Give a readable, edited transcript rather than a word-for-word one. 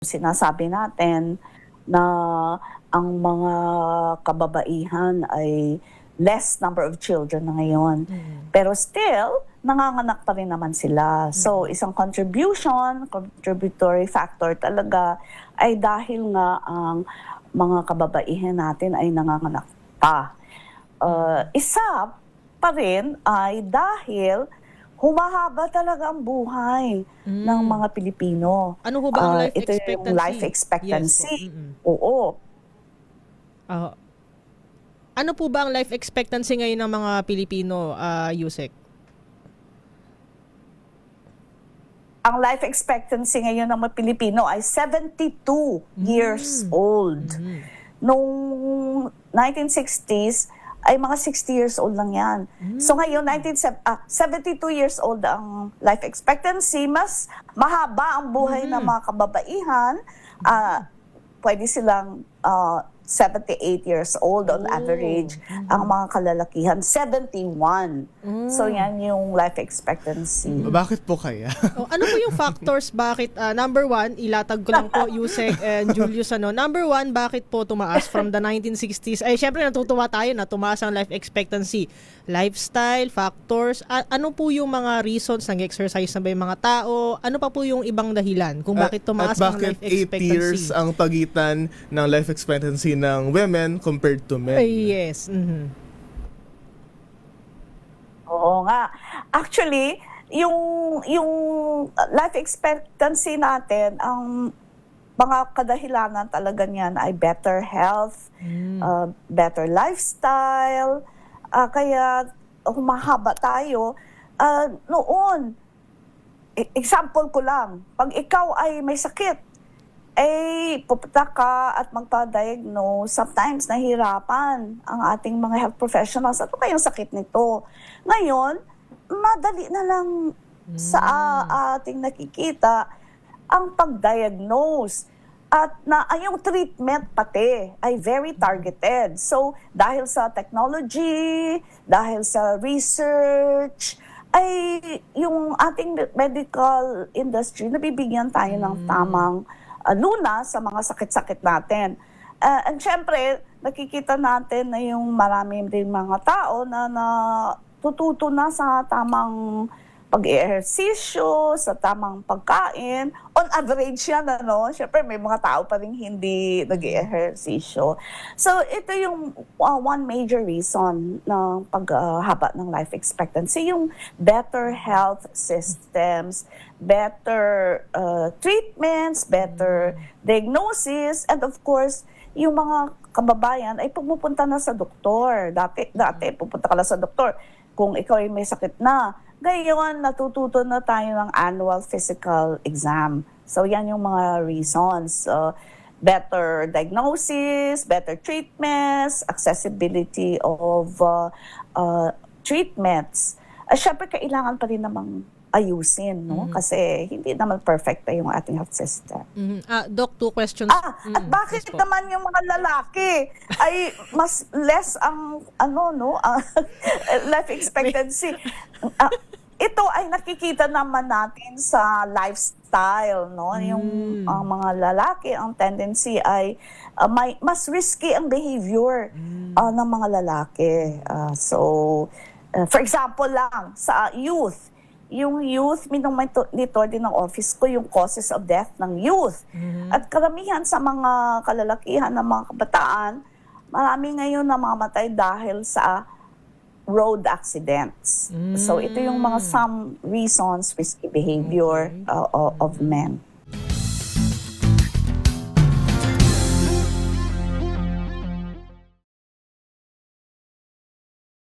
Sinasabi natin na ang mga kababaihan ay less number of children na ngayon. Pero still, nanganganak pa rin naman sila. So, isang contributory factor talaga ay dahil nga ang mga kababaihan natin ay nanganganak pa. Isa pa rin ay dahil humahaba talaga ang buhay ng mga Pilipino. Ano ho ba ang life ito expectancy? yung life expectancy. Yes po. Oo. Ano po ba ang life expectancy ngayon ng mga Pilipino, Yusek? Ang life expectancy ngayon ng mga Pilipino ay 72 years old. Noong 1960s, ay mga 60 years old lang yan. So ngayon, 72 years old ang life expectancy. Mas mahaba ang buhay ng mga kababaihan. Pwede silang 78 years old on average. Ang mga kalalakihan, 71. So yan yung life expectancy. Bakit po kaya? Ano po yung factors bakit, number one, ilatag ko lang po, Yusek and Julius, number one, bakit po tumaas from the 1960s? Ay, syempre natutuwa tayo na tumaas ang life expectancy. Lifestyle, factors, ano po yung mga reasons, nag-exercise na ba yung mga tao? Ano pa po yung ibang dahilan kung bakit tumaas ang life expectancy? At bakit 8 years ang pagitan ng life expectancy ng women compared to men? Yes. Oo nga. Actually, yung life expectancy natin, ang mga kadahilanan talaga niyan ay better health, better lifestyle, kaya humahaba tayo. Noon, example ko lang, pag ikaw ay may sakit, pupunta ka at magpa-diagnose. Sometimes nahirapan ang ating mga health professionals. Ano kayang sakit nito? Ngayon, madali na lang sa ating nakikita ang pag-diagnose. At yung treatment pati ay very targeted. So, dahil sa technology, dahil sa research, ay yung ating medical industry, nabibigyan tayo ng tamang luna sa mga sakit-sakit natin. And syempre, nakikita natin na yung marami rin mga tao na natututo na sa tamang pag-ehersisyo, sa tamang pagkain. On average yan, syempre may mga tao pa rin hindi nag-ehersisyo. So ito yung one major reason ng paghaba ng life expectancy, yung better health systems, better treatments, better diagnosis, and of course, yung mga kababayan ay pumupunta na sa doktor. Dati pupunta ka lang sa doktor kung ikaw ay may sakit na. Ngayon, natututo na tayo ng annual physical exam. So yan yung mga reasons. Better diagnosis, better treatments, accessibility of treatments. Siyempre, kailangan pa rin namang ayusin, no? Kasi hindi naman perfect yung ating health system. Doc, 2 questions. At bakit naman yung mga lalaki ay mas less ang life expectancy? Ito ay nakikita naman natin sa lifestyle, no? Yung ang mga lalaki, ang tendency ay mas risky ang behavior ng mga lalaki. For example lang, sa youth, yung youth, minumonitor din ng office ko yung causes of death ng youth. At karamihan sa mga kalalakihan ng mga kabataan, marami ngayon namamatay dahil sa road accidents. So ito yung mga some reasons, risky behavior of men.